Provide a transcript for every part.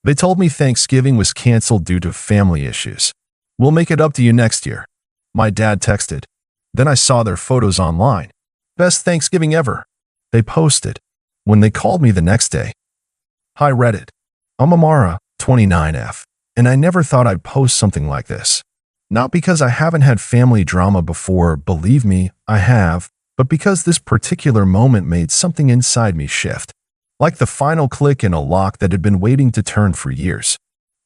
They told me Thanksgiving was canceled due to family issues. We'll make it up to you next year. My dad texted. Then I saw their photos online. Best Thanksgiving ever. They posted. When they called me the next day. Hi Reddit. I'm Amara, 29F, and I never thought I'd post something like this. Not because I haven't had family drama before, believe me, I have, but because this particular moment made something inside me shift. Like the final click in a lock that had been waiting to turn for years.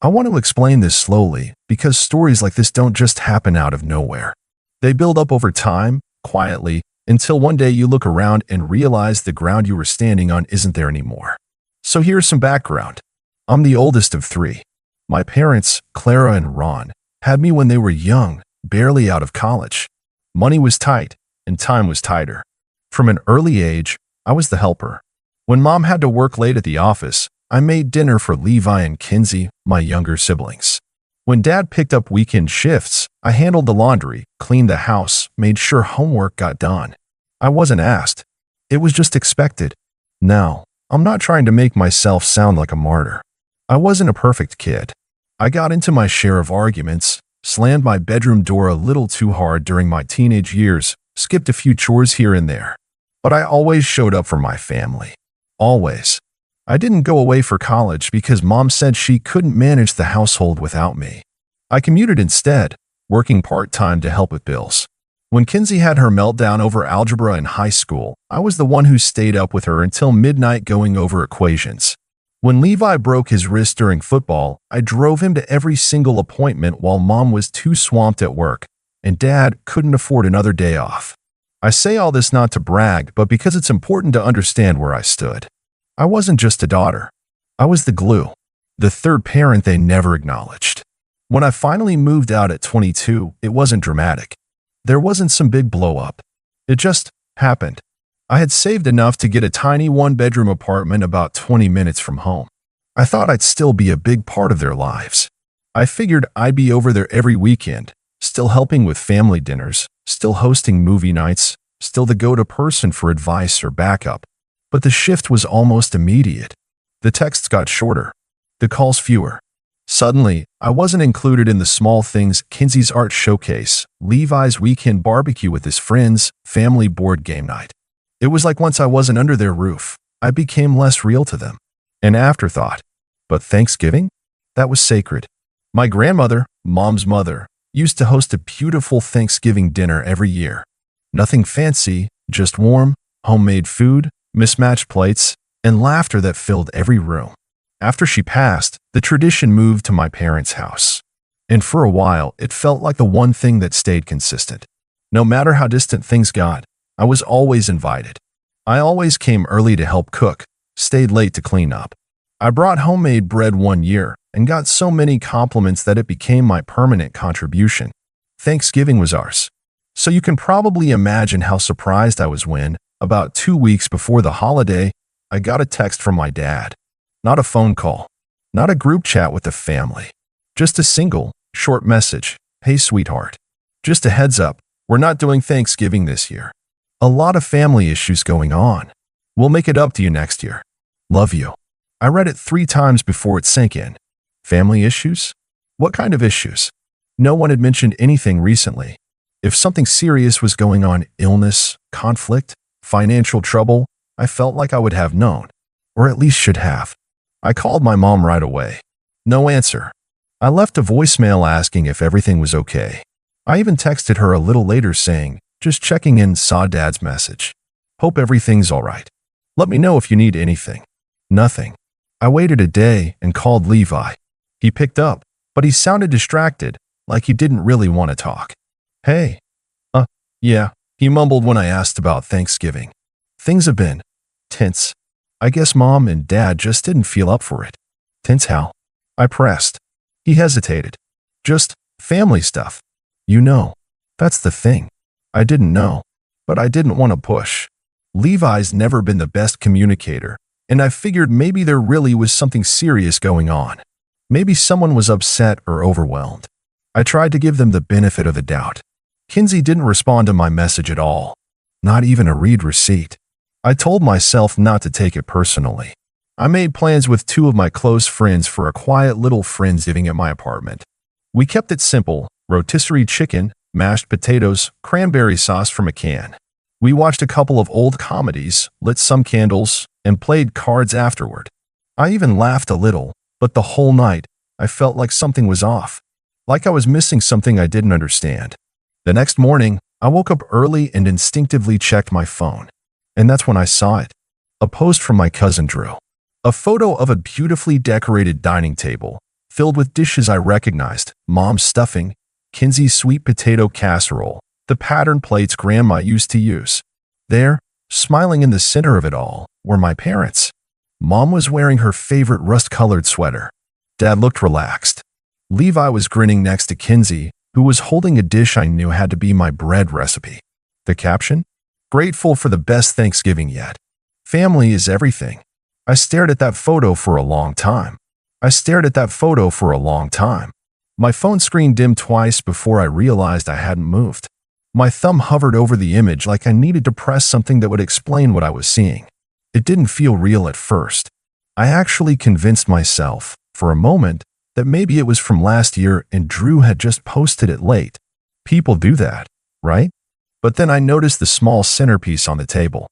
I want to explain this slowly because stories like this don't just happen out of nowhere. They build up over time, quietly, until one day you look around and realize the ground you were standing on isn't there anymore. So here's some background. I'm the oldest of three. My parents, Clara and Ron, had me when they were young, barely out of college. Money was tight, and time was tighter. From an early age, I was the helper. When Mom had to work late at the office, I made dinner for Levi and Kinsey, my younger siblings. When Dad picked up weekend shifts, I handled the laundry, cleaned the house, made sure homework got done. I wasn't asked. It was just expected. Now, I'm not trying to make myself sound like a martyr. I wasn't a perfect kid. I got into my share of arguments, slammed my bedroom door a little too hard during my teenage years, skipped a few chores here and there. But I always showed up for my family. Always. I didn't go away for college because Mom said she couldn't manage the household without me. I commuted instead, working part-time to help with bills. When Kinsey had her meltdown over algebra in high school, I was the one who stayed up with her until midnight going over equations. When Levi broke his wrist during football, I drove him to every single appointment while Mom was too swamped at work, and Dad couldn't afford another day off. I say all this not to brag, but because it's important to understand where I stood. I wasn't just a daughter. I was the glue, the third parent they never acknowledged. When I finally moved out at 22, it wasn't dramatic. There wasn't some big blow-up. It just happened. I had saved enough to get a tiny one-bedroom apartment about 20 minutes from home. I thought I'd still be a big part of their lives. I figured I'd be over there every weekend, still helping with family dinners, still hosting movie nights, still the go-to person for advice or backup. But the shift was almost immediate. The texts got shorter, the calls fewer. Suddenly, I wasn't included in the small things: Kinsey's art showcase, Levi's weekend barbecue with his friends, family board game night. It was like once I wasn't under their roof, I became less real to them. An afterthought. But Thanksgiving? That was sacred. My grandmother, Mom's mother, used to host a beautiful Thanksgiving dinner every year. Nothing fancy, just warm, homemade food, mismatched plates, and laughter that filled every room. After she passed, the tradition moved to my parents' house. And for a while, it felt like the one thing that stayed consistent. No matter how distant things got, I was always invited. I always came early to help cook, stayed late to clean up. I brought homemade bread one year and got so many compliments that it became my permanent contribution. Thanksgiving was ours. So you can probably imagine how surprised I was when, about 2 weeks before the holiday, I got a text from my dad. Not a phone call, not a group chat with the family. Just a single, short message. Hey, sweetheart. Just a heads up, we're not doing Thanksgiving this year. A lot of family issues going on. We'll make it up to you next year. Love you. I read it 3 times before it sank in. Family issues? What kind of issues? No one had mentioned anything recently. If something serious was going on, illness, conflict, financial trouble, I felt like I would have known, or at least should have. I called my mom right away. No answer. I left a voicemail asking if everything was okay. I even texted her a little later saying, just checking in, saw Dad's message. Hope everything's all right. Let me know if you need anything. Nothing. I waited a day and called Levi. He picked up, but he sounded distracted, like he didn't really want to talk. Hey. Yeah, he mumbled when I asked about Thanksgiving. Things have been tense. I guess Mom and Dad just didn't feel up for it. Tense how? I pressed. He hesitated. Just family stuff. You know, that's the thing. I didn't know, but I didn't want to push. Levi's never been the best communicator, and I figured maybe there really was something serious going on. Maybe someone was upset or overwhelmed. I tried to give them the benefit of the doubt. Kinsey didn't respond to my message at all. Not even a read receipt. I told myself not to take it personally. I made plans with two of my close friends for a quiet little friendsgiving at my apartment. We kept it simple: rotisserie chicken, mashed potatoes, cranberry sauce from a can. We watched a couple of old comedies, lit some candles, and played cards afterward. I even laughed a little, but the whole night, I felt like something was off, like I was missing something I didn't understand. The next morning, I woke up early and instinctively checked my phone. And that's when I saw it. A post from my cousin Drew. A photo of a beautifully decorated dining table, filled with dishes I recognized: Mom's stuffing, Kinsey's sweet potato casserole, the patterned plates Grandma used to use. There, smiling in the center of it all, were my parents. Mom was wearing her favorite rust-colored sweater. Dad looked relaxed. Levi was grinning next to Kinsey, who was holding a dish I knew had to be my bread recipe. The caption? Grateful for the best Thanksgiving yet. Family is everything. I stared at that photo for a long time. My phone screen dimmed twice before I realized I hadn't moved. My thumb hovered over the image like I needed to press something that would explain what I was seeing. It didn't feel real at first. I actually convinced myself, for a moment, that maybe it was from last year and Drew had just posted it late. People do that, right? But then I noticed the small centerpiece on the table.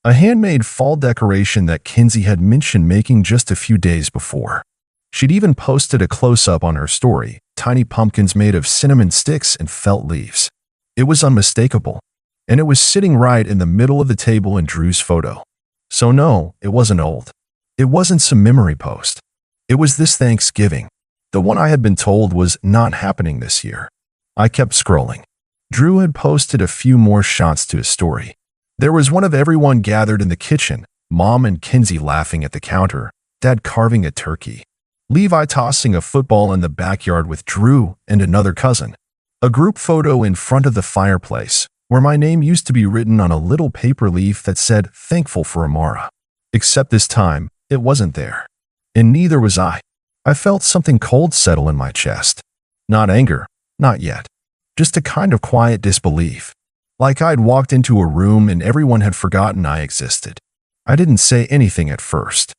A handmade fall decoration that Kinsey had mentioned making just a few days before. She'd even posted a close-up on her story: tiny pumpkins made of cinnamon sticks and felt leaves. It was unmistakable, and it was sitting right in the middle of the table in Drew's photo. So no, it wasn't old. It wasn't some memory post. It was this Thanksgiving, the one I had been told was not happening this year. I kept scrolling. Drew had posted a few more shots to his story. There was one of everyone gathered in the kitchen: Mom and Kinsey laughing at the counter, Dad carving a turkey, Levi tossing a football in the backyard with Drew and another cousin. A group photo in front of the fireplace, where my name used to be written on a little paper leaf that said "Thankful for Amara." Except this time, it wasn't there. And neither was I. I felt something cold settle in my chest. Not anger, not yet. Just a kind of quiet disbelief. Like I'd walked into a room and everyone had forgotten I existed. I didn't say anything at first.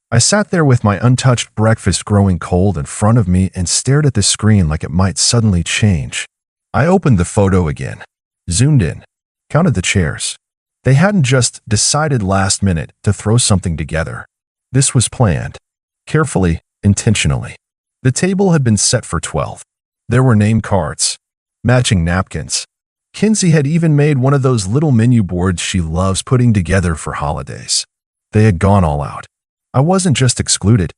I sat there with my untouched breakfast growing cold in front of me and stared at the screen like it might suddenly change. I opened the photo again, zoomed in, counted the chairs. They hadn't just decided last minute to throw something together. This was planned. Carefully, intentionally. The table had been set for 12. There were name cards, matching napkins. Kinsey had even made one of those little menu boards she loves putting together for holidays. They had gone all out. I wasn't just excluded.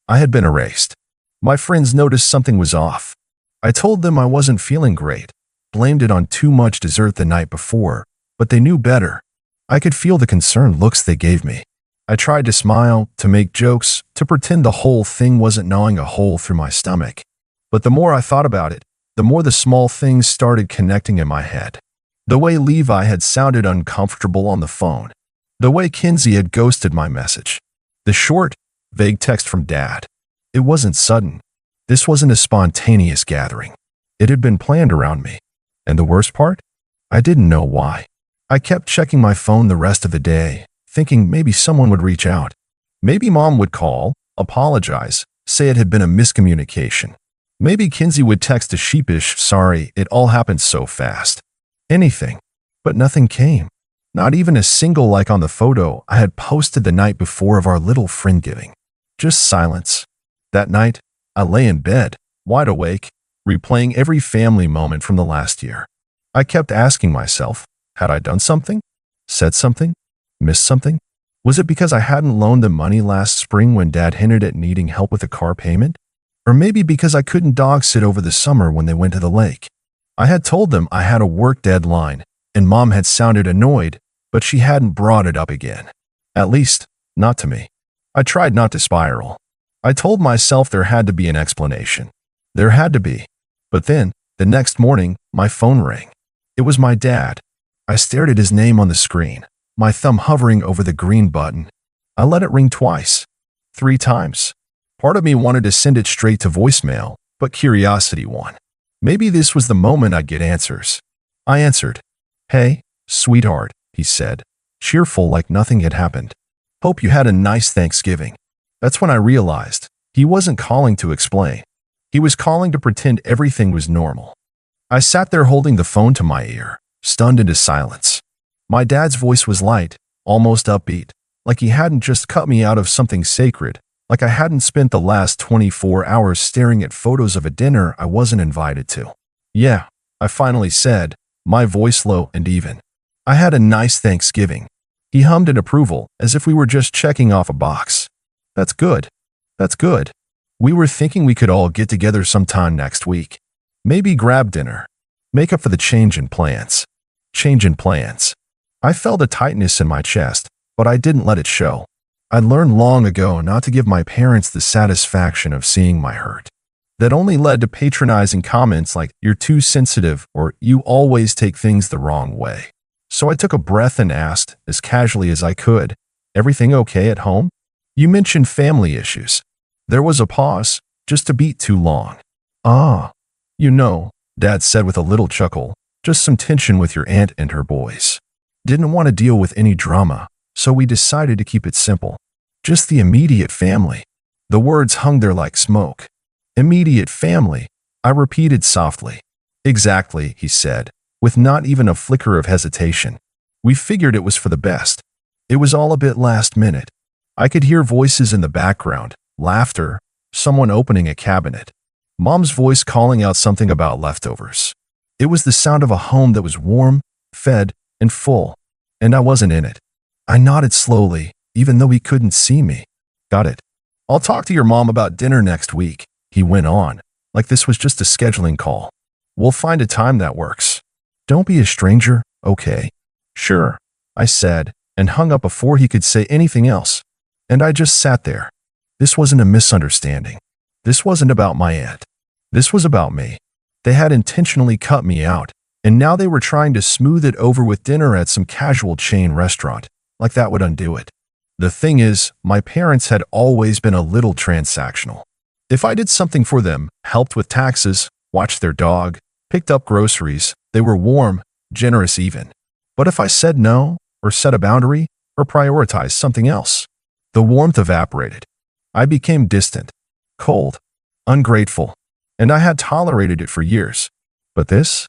I had been erased. My friends noticed something was off. I told them I wasn't feeling great, blamed it on too much dessert the night before, but they knew better. I could feel the concerned looks they gave me. I tried to smile, to make jokes, to pretend the whole thing wasn't gnawing a hole through my stomach. But the more I thought about it, the more the small things started connecting in my head. The way Levi had sounded uncomfortable on the phone. The way Kinsey had ghosted my message. The short, vague text from Dad. It wasn't sudden. This wasn't a spontaneous gathering. It had been planned around me. And the worst part? I didn't know why. I kept checking my phone the rest of the day, thinking maybe someone would reach out. Maybe Mom would call, apologize, say it had been a miscommunication. Maybe Kinsey would text a sheepish, "Sorry, it all happened so fast." Anything. But nothing came. Not even a single like on the photo I had posted the night before of our little friendsgiving. Just silence. That night, I lay in bed, wide awake, replaying every family moment from the last year. I kept asking myself, had I done something? Said something? Missed something? Was it because I hadn't loaned them money last spring when Dad hinted at needing help with a car payment? Or maybe because I couldn't dog sit over the summer when they went to the lake. I had told them I had a work deadline, and Mom had sounded annoyed, but she hadn't brought it up again. At least, not to me. I tried not to spiral. I told myself there had to be an explanation. There had to be. But then, the next morning, my phone rang. It was my dad. I stared at his name on the screen, my thumb hovering over the green button. I let it ring twice. 3 times. Part of me wanted to send it straight to voicemail, but curiosity won. Maybe this was the moment I'd get answers. I answered. "Hey, sweetheart," he said, cheerful like nothing had happened. "Hope you had a nice Thanksgiving." That's when I realized he wasn't calling to explain. He was calling to pretend everything was normal. I sat there holding the phone to my ear, stunned into silence. My dad's voice was light, almost upbeat, like he hadn't just cut me out of something sacred, like I hadn't spent the last 24 hours staring at photos of a dinner I wasn't invited to. "Yeah," I finally said, my voice low and even. "I had a nice Thanksgiving." He hummed in approval, as if we were just checking off a box. "That's good. That's good. We were thinking we could all get together sometime next week. Maybe grab dinner. Make up for the change in plans." Change in plans. I felt a tightness in my chest, but I didn't let it show. I'd learned long ago not to give my parents the satisfaction of seeing my hurt. That only led to patronizing comments like, "You're too sensitive," or "You always take things the wrong way." So I took a breath and asked, as casually as I could, "Everything okay at home?" "You mentioned family issues." There was a pause, just a beat too long. "Ah, you know," Dad said with a little chuckle, "just some tension with your aunt and her boys. Didn't want to deal with any drama, so we decided to keep it simple. Just the immediate family." The words hung there like smoke. "Immediate family," I repeated softly. "Exactly," he said, with not even a flicker of hesitation. "We figured it was for the best. It was all a bit last minute." I could hear voices in the background, laughter, someone opening a cabinet. Mom's voice calling out something about leftovers. It was the sound of a home that was warm, fed, and full, and I wasn't in it. I nodded slowly, even though he couldn't see me. "Got it. I'll talk to your mom about dinner next week," he went on, like this was just a scheduling call. "We'll find a time that works. Don't be a stranger, okay?" "Sure," I said, and hung up before he could say anything else. And I just sat there. This wasn't a misunderstanding. This wasn't about my aunt. This was about me. They had intentionally cut me out, and now they were trying to smooth it over with dinner at some casual chain restaurant, like that would undo it. The thing is, my parents had always been a little transactional. If I did something for them, helped with taxes, watched their dog, picked up groceries, they were warm, generous even. But if I said no, or set a boundary, or prioritized something else, the warmth evaporated. I became distant, cold, ungrateful, and I had tolerated it for years. But this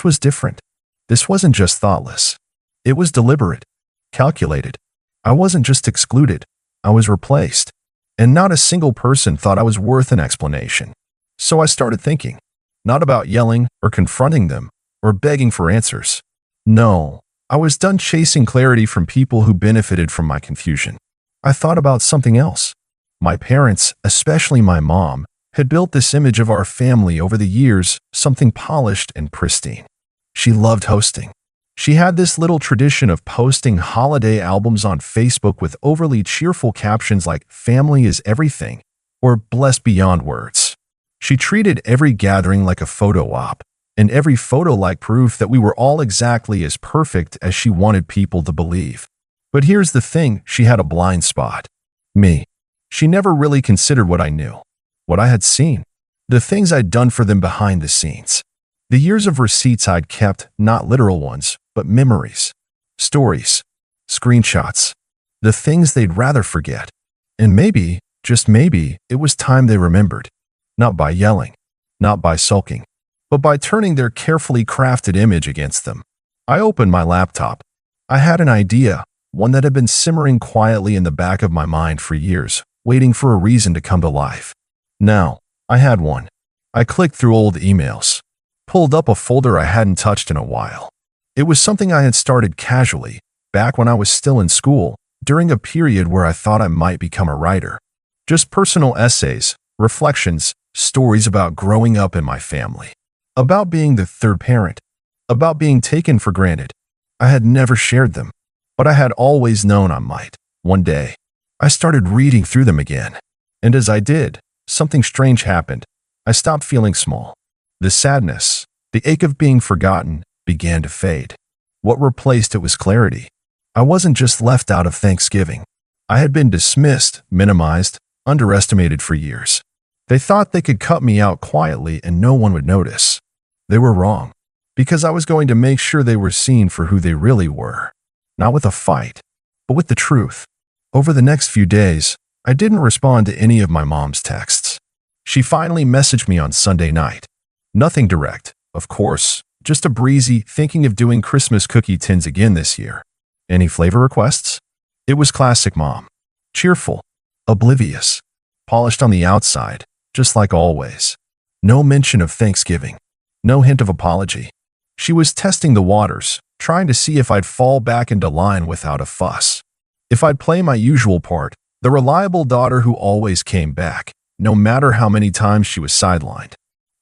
was different. This wasn't just thoughtless. It was deliberate, calculated. I wasn't just excluded, I was replaced. And not a single person thought I was worth an explanation. So I started thinking, not about yelling or confronting them or begging for answers. No, I was done chasing clarity from people who benefited from my confusion. I thought about something else. My parents, especially my mom, had built this image of our family over the years, something polished and pristine. She loved hosting. She had this little tradition of posting holiday albums on Facebook with overly cheerful captions like "Family is everything" or "Blessed beyond words." She treated every gathering like a photo op, and every photo like proof that we were all exactly as perfect as she wanted people to believe. But here's the thing, she had a blind spot. Me. She never really considered what I knew, what I had seen, the things I'd done for them behind the scenes. The years of receipts I'd kept, not literal ones, but memories, stories, screenshots, the things they'd rather forget. And maybe, just maybe, it was time they remembered. Not by yelling, not by sulking, but by turning their carefully crafted image against them. I opened my laptop. I had an idea, one that had been simmering quietly in the back of my mind for years, waiting for a reason to come to life. Now, I had one. I clicked through old emails, pulled up a folder I hadn't touched in a while. It was something I had started casually, back when I was still in school, during a period where I thought I might become a writer. Just personal essays, reflections, stories about growing up in my family, about being the third parent, about being taken for granted. I had never shared them, but I had always known I might, one day. I started reading through them again, and as I did, something strange happened. I stopped feeling small. The sadness, the ache of being forgotten, began to fade. What replaced it was clarity. I wasn't just left out of Thanksgiving. I had been dismissed, minimized, underestimated for years. They thought they could cut me out quietly and no one would notice. They were wrong, because I was going to make sure they were seen for who they really were. Not with a fight, but with the truth. Over the next few days, I didn't respond to any of my mom's texts. She finally messaged me on Sunday night. Nothing direct, of course, just a breezy thinking of doing Christmas cookie tins again this year. Any flavor requests? It was classic mom. Cheerful, oblivious, polished on the outside, just like always. No mention of Thanksgiving. No hint of apology. She was testing the waters, trying to see if I'd fall back into line without a fuss. If I'd play my usual part, the reliable daughter who always came back, no matter how many times she was sidelined.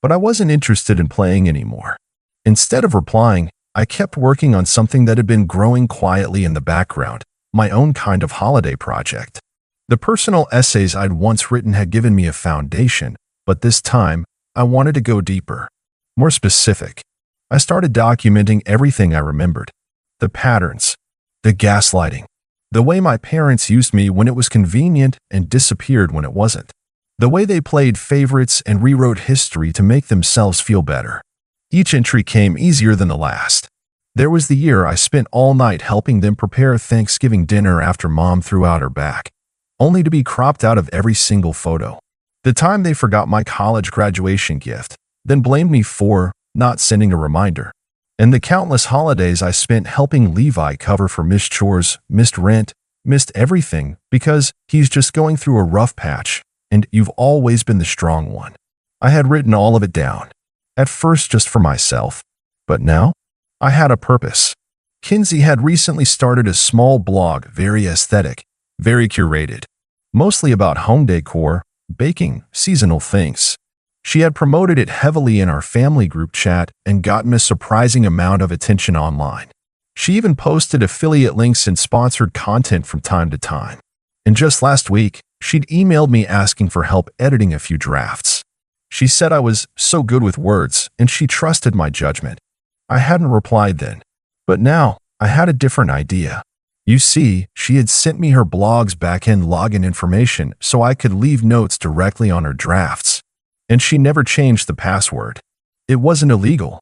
But I wasn't interested in playing anymore. Instead of replying, I kept working on something that had been growing quietly in the background, my own kind of holiday project. The personal essays I'd once written had given me a foundation, but this time, I wanted to go deeper. More specific. I started documenting everything I remembered. The patterns, the gaslighting, the way my parents used me when it was convenient and disappeared when it wasn't. The way they played favorites and rewrote history to make themselves feel better. Each entry came easier than the last. There was the year I spent all night helping them prepare Thanksgiving dinner after mom threw out her back, only to be cropped out of every single photo. The time they forgot my college graduation gift, then blamed me for not sending a reminder. And the countless holidays I spent helping Levi cover for missed chores, missed rent, missed everything because he's just going through a rough patch, and you've always been the strong one. I had written all of it down, at first just for myself, but now I had a purpose. Kinsey had recently started a small blog, very aesthetic, very curated, mostly about home decor, baking, seasonal things. She had promoted it heavily in our family group chat and gotten a surprising amount of attention online. She even posted affiliate links and sponsored content from time to time. And just last week, she'd emailed me asking for help editing a few drafts. She said I was so good with words and she trusted my judgment. I hadn't replied then, but now I had a different idea. You see, she had sent me her blog's back-end login information so I could leave notes directly on her drafts. And she never changed the password. It wasn't illegal.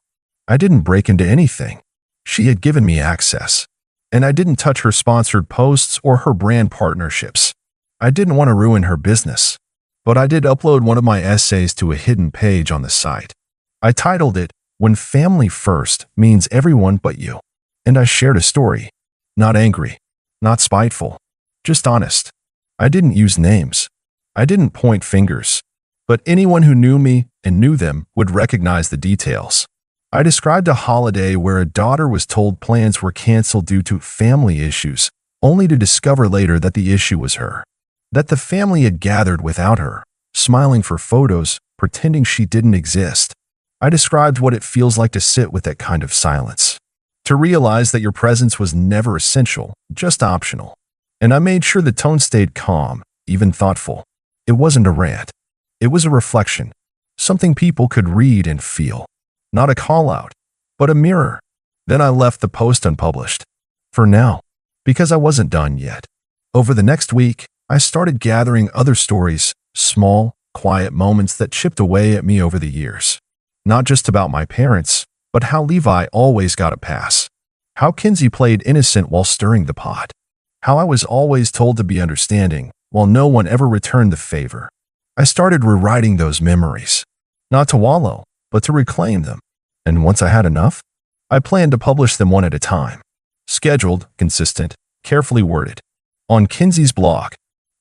I didn't break into anything. She had given me access. And I didn't touch her sponsored posts or her brand partnerships. I didn't want to ruin her business. But I did upload one of my essays to a hidden page on the site. I titled it, "When Family First Means Everyone But You." And I shared a story. Not angry, not spiteful, just honest. I didn't use names. I didn't point fingers. But anyone who knew me and knew them would recognize the details. I described a holiday where a daughter was told plans were canceled due to family issues, only to discover later that the issue was her. That the family had gathered without her, smiling for photos, pretending she didn't exist. I described what it feels like to sit with that kind of silence. To realize that your presence was never essential, just optional. And I made sure the tone stayed calm, even thoughtful. It wasn't a rant. It was a reflection, something people could read and feel. Not a call-out, but a mirror. Then I left the post unpublished. For now, because I wasn't done yet. Over the next week, I started gathering other stories, small, quiet moments that chipped away at me over the years. Not just about my parents, but how Levi always got a pass. How Kinsey played innocent while stirring the pot. How I was always told to be understanding, while no one ever returned the favor. I started rewriting those memories. Not to wallow, but to reclaim them. And once I had enough, I planned to publish them one at a time. Scheduled, consistent, carefully worded. On Kinsey's blog.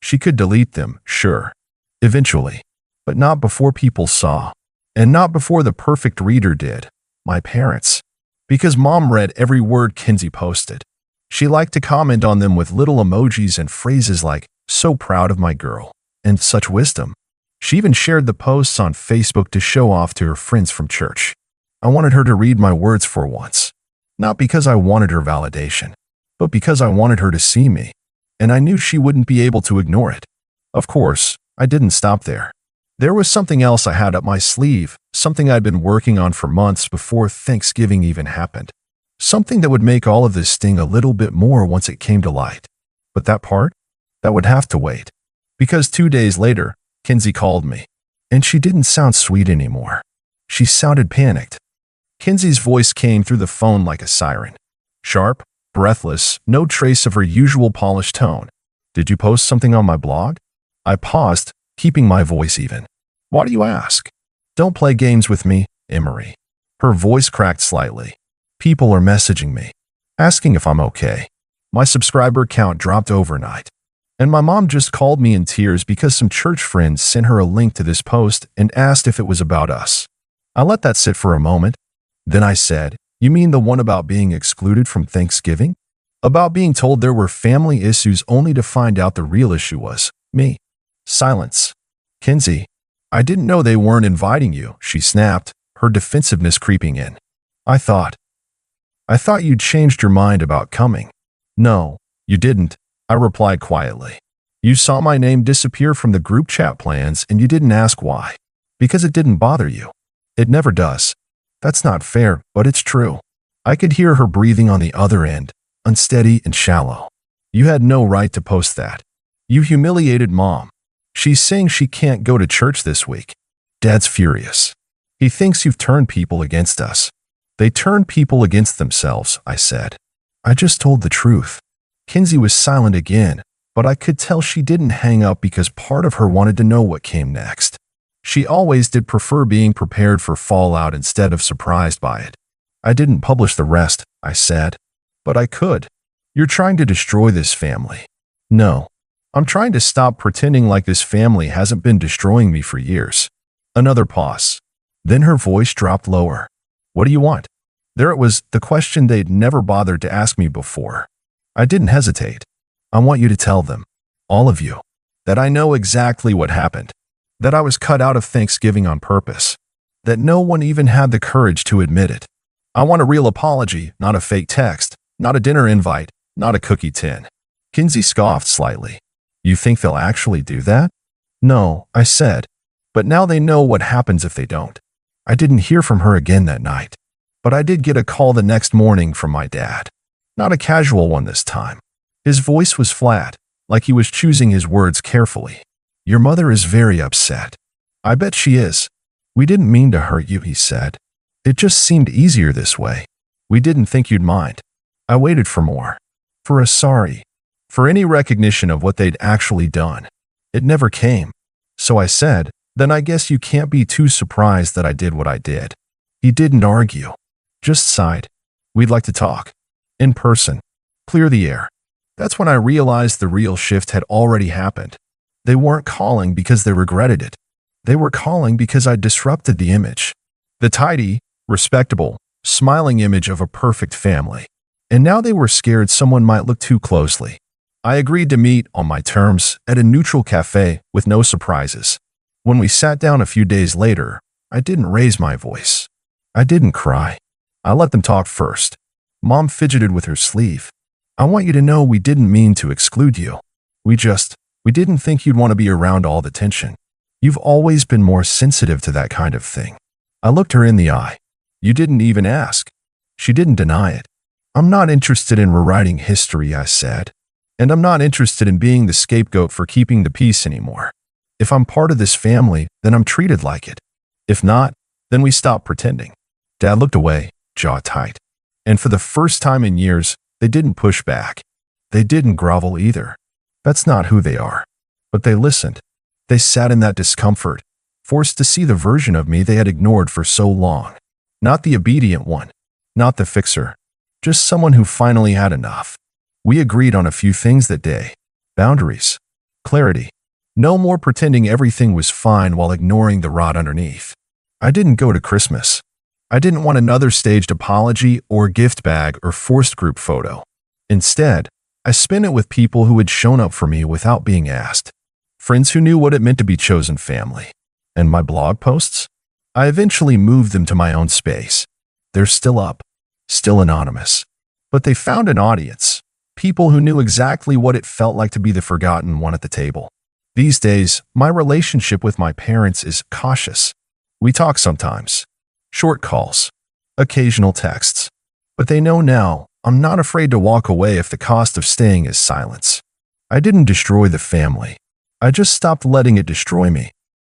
She could delete them, sure. Eventually. But not before people saw. And not before the perfect reader did. My parents. Because mom read every word Kinsey posted. She liked to comment on them with little emojis and phrases like, "So proud of my girl," and "Such wisdom." She even shared the posts on Facebook to show off to her friends from church. I wanted her to read my words for once. Not because I wanted her validation, but because I wanted her to see me. And I knew she wouldn't be able to ignore it. Of course, I didn't stop there. There was something else I had up my sleeve, something I'd been working on for months before Thanksgiving even happened. Something that would make all of this sting a little bit more once it came to light. But that part? That would have to wait. Because 2 days later, Kinsey called me. And she didn't sound sweet anymore. She sounded panicked. Kinsey's voice came through the phone like a siren. Sharp, breathless, no trace of her usual polished tone. "Did you post something on my blog?" I paused, keeping my voice even. Why do you ask? Don't play games with me, Emery. Her voice cracked slightly. People are messaging me, asking if I'm okay. My subscriber count dropped overnight. And my mom just called me in tears because some church friends sent her a link to this post and asked if it was about us. I let that sit for a moment. Then I said, you mean the one about being excluded from Thanksgiving? About being told there were family issues only to find out the real issue was me. Silence. Kinsey, I didn't know they weren't inviting you, she snapped, her defensiveness creeping in. I thought you'd changed your mind about coming. No, you didn't, I replied quietly. You saw my name disappear from the group chat plans and you didn't ask why. Because it didn't bother you. It never does. That's not fair, but it's true. I could hear her breathing on the other end, unsteady and shallow. You had no right to post that. You humiliated Mom. She's saying she can't go to church this week. Dad's furious. He thinks you've turned people against us. They turn people against themselves, I said. I just told the truth. Kinsey was silent again, but I could tell she didn't hang up because part of her wanted to know what came next. She always did prefer being prepared for fallout instead of surprised by it. I didn't publish the rest, I said. But I could. You're trying to destroy this family. No. I'm trying to stop pretending like this family hasn't been destroying me for years. Another pause. Then her voice dropped lower. What do you want? There it was, the question they'd never bothered to ask me before. I didn't hesitate. I want you to tell them, all of you, that I know exactly what happened. That I was cut out of Thanksgiving on purpose. That no one even had the courage to admit it. I want a real apology, not a fake text, not a dinner invite, not a cookie tin. Kinsey scoffed slightly. You think they'll actually do that? No, I said. But now they know what happens if they don't. I didn't hear from her again that night. But I did get a call the next morning from my dad. Not a casual one this time. His voice was flat, like he was choosing his words carefully. Your mother is very upset. I bet she is. We didn't mean to hurt you, he said. It just seemed easier this way. We didn't think you'd mind. I waited for more. For a sorry. For any recognition of what they'd actually done. It never came. So I said, then I guess you can't be too surprised that I did what I did. He didn't argue. Just sighed. We'd like to talk. In person. Clear the air. That's when I realized the real shift had already happened. They weren't calling because they regretted it. They were calling because I disrupted the image. The tidy, respectable, smiling image of a perfect family. And now they were scared someone might look too closely. I agreed to meet on my terms at a neutral cafe with no surprises. When we sat down a few days later, I didn't raise my voice. I didn't cry. I let them talk first. Mom fidgeted with her sleeve. I want you to know we didn't mean to exclude you. We didn't think you'd want to be around all the tension. You've always been more sensitive to that kind of thing. I looked her in the eye. You didn't even ask. She didn't deny it. I'm not interested in rewriting history, I said. And I'm not interested in being the scapegoat for keeping the peace anymore. If I'm part of this family, then I'm treated like it. If not, then we stop pretending. Dad looked away, jaw tight. And for the first time in years, they didn't push back. They didn't grovel either. That's not who they are. But they listened. They sat in that discomfort, forced to see the version of me they had ignored for so long. Not the obedient one. Not the fixer. Just someone who finally had enough. We agreed on a few things that day. Boundaries. Clarity. No more pretending everything was fine while ignoring the rot underneath. I didn't go to Christmas. I didn't want another staged apology or gift bag or forced group photo. Instead, I spent it with people who had shown up for me without being asked. Friends who knew what it meant to be chosen family. And my blog posts? I eventually moved them to my own space. They're still up, still anonymous. But they found an audience. People who knew exactly what it felt like to be the forgotten one at the table. These days, my relationship with my parents is cautious. We talk sometimes. Short calls. Occasional texts. But they know now I'm not afraid to walk away if the cost of staying is silence. I didn't destroy the family. I just stopped letting it destroy me.